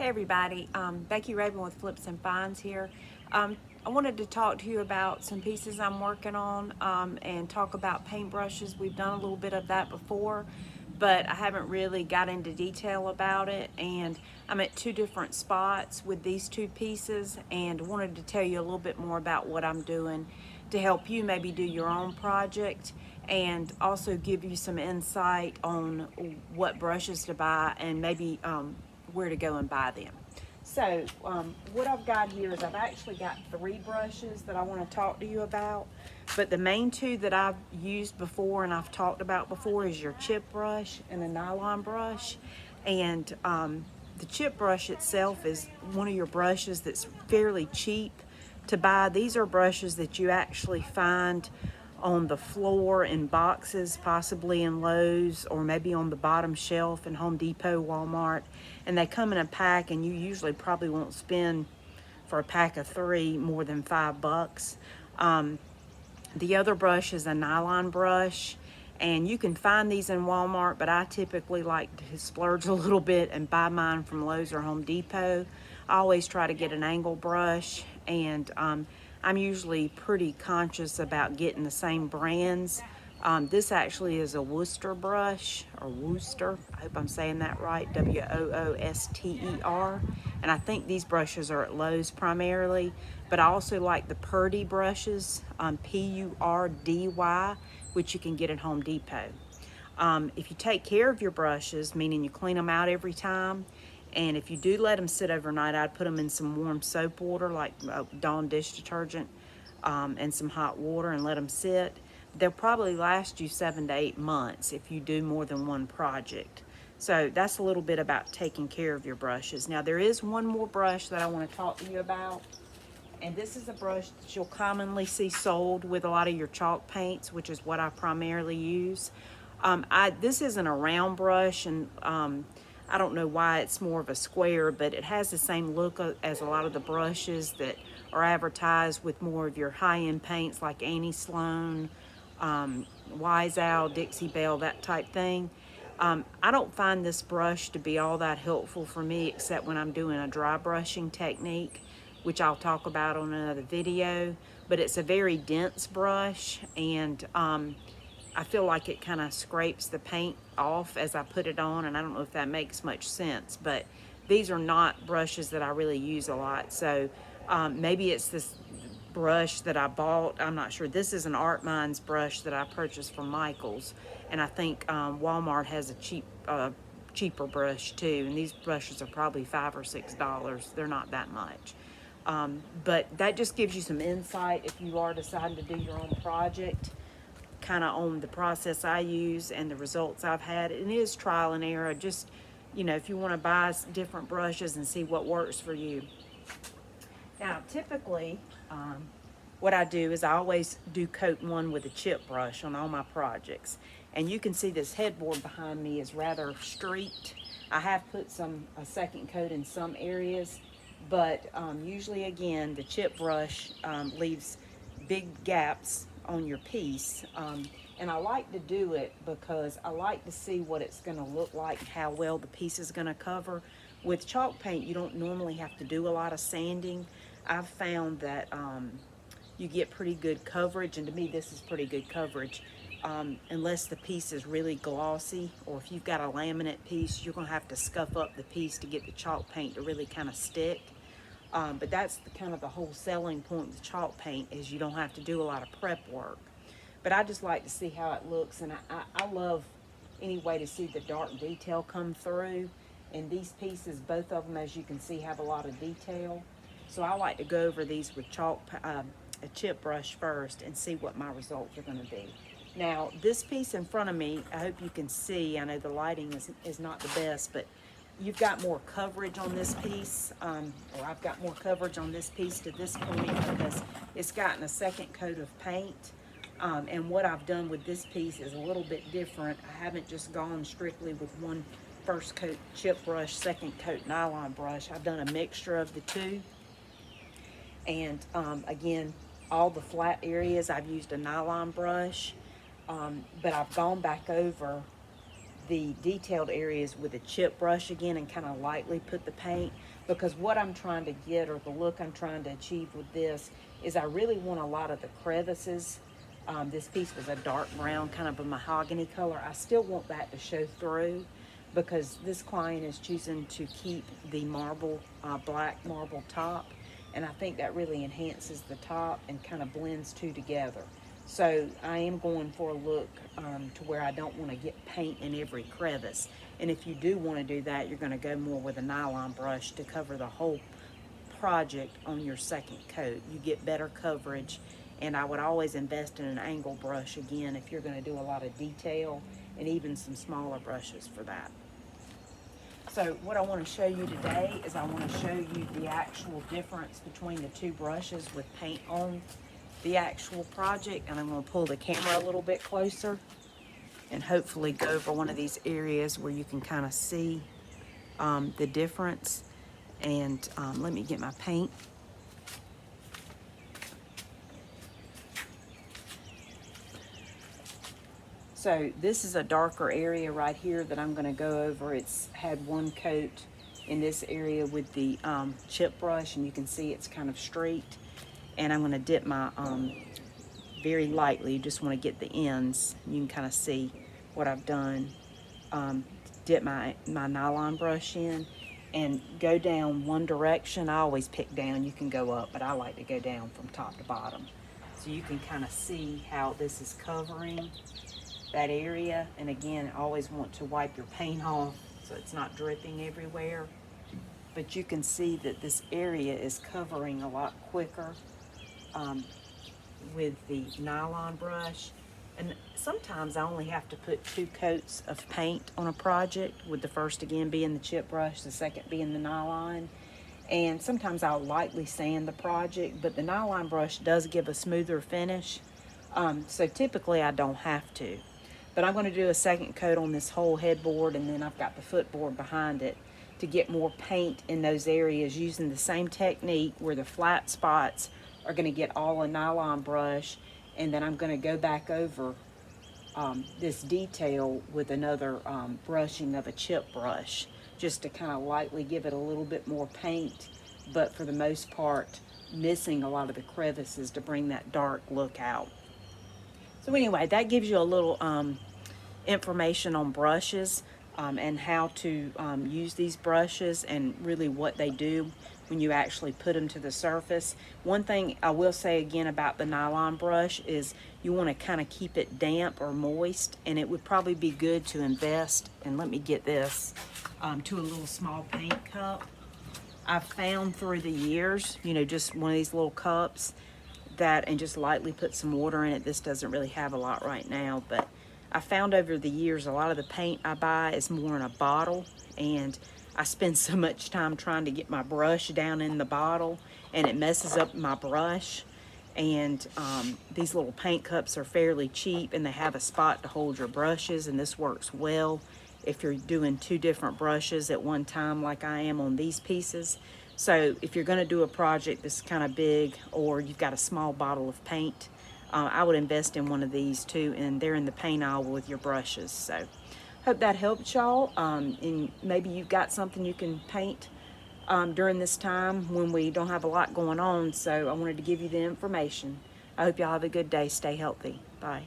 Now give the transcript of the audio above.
Hey everybody, Becky Raven with Flips and Finds here. I wanted to talk to you about some pieces I'm working on and talk about paintbrushes. We've done a little bit of that before, but I haven't really got into detail about it, and I'm at two different spots with these two pieces and wanted to tell you a little bit more about what I'm doing to help you maybe do your own project and also give you some insight on what brushes to buy and maybe where to go and buy them. So what I've got here is I've actually got three brushes that I want to talk to you about, but the main two that I've used before and I've talked about before is your chip brush and a nylon brush. And the chip brush itself is one of your brushes that's fairly cheap to buy. These are brushes that you actually find on the floor in boxes, possibly in Lowe's or maybe on the bottom shelf in Home Depot, Walmart, and they come in a pack, and you usually probably won't spend for a pack of three more than $5. The other brush is a nylon brush, and you can find these in Walmart, but I typically like to splurge a little bit and buy mine from Lowe's or Home Depot. I always try to get an angle brush, and I'm usually pretty conscious about getting the same brands. This actually is a Worcester brush, or Worcester, I hope I'm saying that right, Wooster. And I think these brushes are at Lowe's primarily, but I also like the Purdy brushes, Purdy, which you can get at Home Depot. If you take care of your brushes, meaning you clean them out every time, and if you do let them sit overnight, I'd put them in some warm soap water, like Dawn dish detergent, and some hot water, and let them sit. They'll probably last you 7 to 8 months if you do more than one project. So that's a little bit about taking care of your brushes. Now there is one more brush that I want to talk to you about, and this is a brush that you'll commonly see sold with a lot of your chalk paints, which is what I primarily use. This isn't a round brush, and I don't know why it's more of a square, but it has the same look as a lot of the brushes that are advertised with more of your high-end paints like Annie Sloan, Wise Owl, Dixie Belle, that type thing. I don't find this brush to be all that helpful for me except when I'm doing a dry brushing technique, which I'll talk about on another video, but it's a very dense brush, and I feel like it kind of scrapes the paint off as I put it on, and I don't know if that makes much sense, but these are not brushes that I really use a lot. So maybe it's this brush that I bought, I'm not sure. This is an Art Minds brush that I purchased from Michael's, and I think Walmart has a cheaper brush too, and these brushes are probably $5 or $6. They're not that much. But that just gives you some insight if you are deciding to do your own project, kind of on the process I use and the results I've had. It is trial and error. Just, if you want to buy different brushes and see what works for you. Now, typically, what I do is I always do coat one with a chip brush on all my projects. And you can see this headboard behind me is rather streaked. I have put a second coat in some areas, but usually, again, the chip brush leaves big gaps on your piece. And I like to do it because I like to see what it's going to look like, how well the piece is going to cover. With chalk paint, you don't normally have to do a lot of sanding. I've found that you get pretty good coverage, and to me this is pretty good coverage, unless the piece is really glossy, or if you've got a laminate piece, you're going to have to scuff up the piece to get the chalk paint to really kind of stick. But that's kind of the whole selling point with chalk paint, is you don't have to do a lot of prep work. But I just like to see how it looks, and I love any way to see the dark detail come through. And these pieces, both of them, as you can see, have a lot of detail. So I like to go over these with a chip brush first and see what my results are going to be. Now, this piece in front of me, I hope you can see. I know the lighting is not the best, but you've got more coverage on this piece, or I've got more coverage on this piece to this point because it's gotten a second coat of paint. And what I've done with this piece is a little bit different. I haven't just gone strictly with one first coat chip brush, second coat nylon brush. I've done a mixture of the two. And again, all the flat areas I've used a nylon brush, but I've gone back over the detailed areas with a chip brush again and kind of lightly put the paint, because what I'm trying to get, or the look I'm trying to achieve with this, is I really want a lot of the crevices. This piece was a dark brown, kind of a mahogany color. I still want that to show through, because this client is choosing to keep the marble, black marble top, and I think that really enhances the top and kind of blends two together. So I am going for a look to where I don't want to get paint in every crevice. And if you do want to do that, you're going to go more with a nylon brush to cover the whole project on your second coat. You get better coverage, and I would always invest in an angle brush again if you're going to do a lot of detail, and even some smaller brushes for that. So what I want to show you today is I want to show you the actual difference between the two brushes with paint on the actual project, and I'm going to pull the camera a little bit closer and hopefully go over one of these areas where you can kind of see the difference. And let me get my paint. So this is a darker area right here that I'm going to go over. It's had one coat in this area with the chip brush, and you can see it's kind of streaked. And I'm going to dip my, very lightly, you just want to get the ends. You can kind of see what I've done. Dip my nylon brush in and go down one direction. I always pick down, you can go up, but I like to go down from top to bottom. So you can kind of see how this is covering that area. And again, always want to wipe your paint off so it's not dripping everywhere. But you can see that this area is covering a lot quicker with the nylon brush. And sometimes I only have to put 2 coats of paint on a project, with the first again being the chip brush, the second being the nylon. And sometimes I'll lightly sand the project, but the nylon brush does give a smoother finish. So typically I don't have to. But I'm going to do a second coat on this whole headboard, and then I've got the footboard behind it to get more paint in those areas using the same technique, where the flat spots are going to get all a nylon brush, and then I'm going to go back over this detail with another brushing of a chip brush, just to kind of lightly give it a little bit more paint, but for the most part missing a lot of the crevices to bring that dark look out. So anyway, that gives you a little information on brushes and how to use these brushes, and really what they do when you actually put them to the surface. One thing I will say again about the nylon brush is you want to kind of keep it damp or moist, and it would probably be good to invest, and let me get this, to a little small paint cup. I've found through the years, you know, just one of these little cups, that, and just lightly put some water in it. This doesn't really have a lot right now, but I found over the years a lot of the paint I buy is more in a bottle, and I spend so much time trying to get my brush down in the bottle, and it messes up my brush. And these little paint cups are fairly cheap, and they have a spot to hold your brushes, and this works well if you're doing 2 different brushes at one time, like I am on these pieces. So if you're going to do a project that's kind of big, or you've got a small bottle of paint, I would invest in one of these too, and they're in the paint aisle with your brushes. So hope that helped y'all, and maybe you've got something you can paint during this time when we don't have a lot going on. So I wanted to give you the information. I hope y'all have a good day. Stay healthy. Bye.